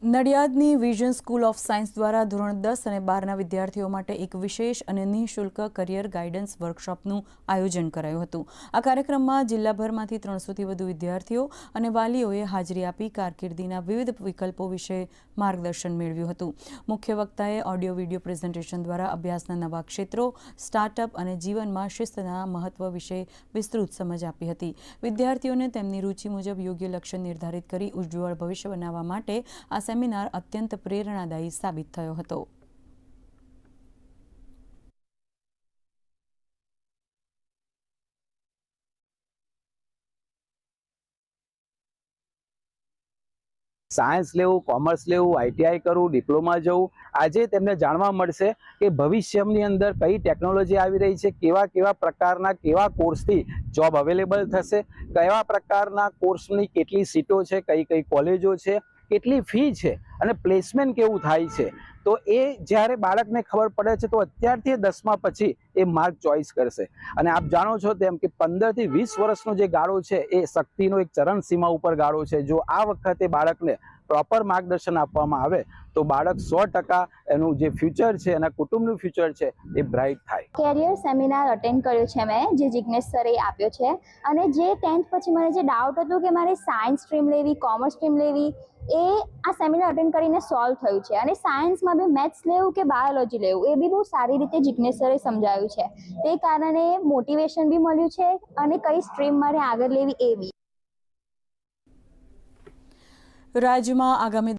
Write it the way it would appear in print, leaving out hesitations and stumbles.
નડિયાદની vision school of science દ્વારા ધોરણ 10 અને 12ના વિદ્યાર્થીઓ માટે એક વિશેષ અને નિઃશુલ્ક કરિયર ગાઈડન્સ વર્કશોપનું આયોજન કરાયું હતું। આ કાર્યક્રમમાં જિલ્લાભરમાંથી 300થી વધુ વિદ્યાર્થીઓ અને વાલીઓએ હાજરી આપી કારકિર્દીના વિવિધ વિકલ્પો વિશે માર્ગદર્શન મેળવ્યું હતું। મુખ્ય વક્તાએ ઓડિયો વિડિયો પ્રેઝન્ટેશન દ્વારા અભ્યાસના નવા ક્ષેત્રો, સ્ટાર્ટઅપ અને જીવનમાં શિસ્તના મહત્વ વિશે વિસ્તૃત સમજ આપી હતી। વિદ્યાર્થીઓને તેમની રુચિ મુજબ યોગ્ય લક્ષ્ય નિર્ધારિત કરી ઉજ્જવળ ભવિષ્ય બનાવવા માટે આ સેમિનાર અત્યંત પ્રેરણાદાયી સાબિત થયો હતો। सायन्स लेवुं, कॉमर्स लेवुं, आईटीआई करूं, डिप्लोमा जवुं, आज तेमने जाणवा मळशे कि भविष्यनी अंदर कई टेक्नोलॉजी आवी रही है, केवा केवा प्रकारना केवा कोर्सथी जॉब अवेलेबल थशे, केवा प्रकारना कोर्सनी केटली सीटो छे, कई कई कॉलेजो छे, केटली फी छे अने प्लेसमेंट केवुं थाय छे। तो ए ज्यारे बाळकने खबर पड़े छे तो अत्यारथी 10मा पछी ए मार्ग चॉइस करशे। अने आप जाणो छो तेम कि 15 થી 20 वर्षनो जे गाळो छे ए शक्तिनो एक चरण सीमा उपर गाळो छे। जो आ वखते बाळकने प्रॉपर मार्गदर्शन आपवामां आवे तो बाळक 100% एनु जे फ्यूचर छे एना कुटुंबनुं फ्यूचर छे ए ब्राइट थाय। कैरियर सेमिनार अटेन्ड कर्यो छे मैं, जे जिग्नेश सरे आप्यो छे अने जे 10th पछी मने जे डाउट हतो कि मारे सायन्स स्ट्रीम लेवी, कॉमर्स स्ट्रीम लेवी ए आ सेमिनार अटेन्ड करीने सॉल्व थयुं छे। अने सायन्समां बी मैथ्स लेवुं के बायोलॉजी लेवुं ए बी बहु सारी रीते जिग्नेश सरे समजाव्युं छे। ते कारणे मोटिवेशन बी मळ्युं छे अने कई स्ट्रीम मारे आगळ लेवी ए बी। राज्य में आगामी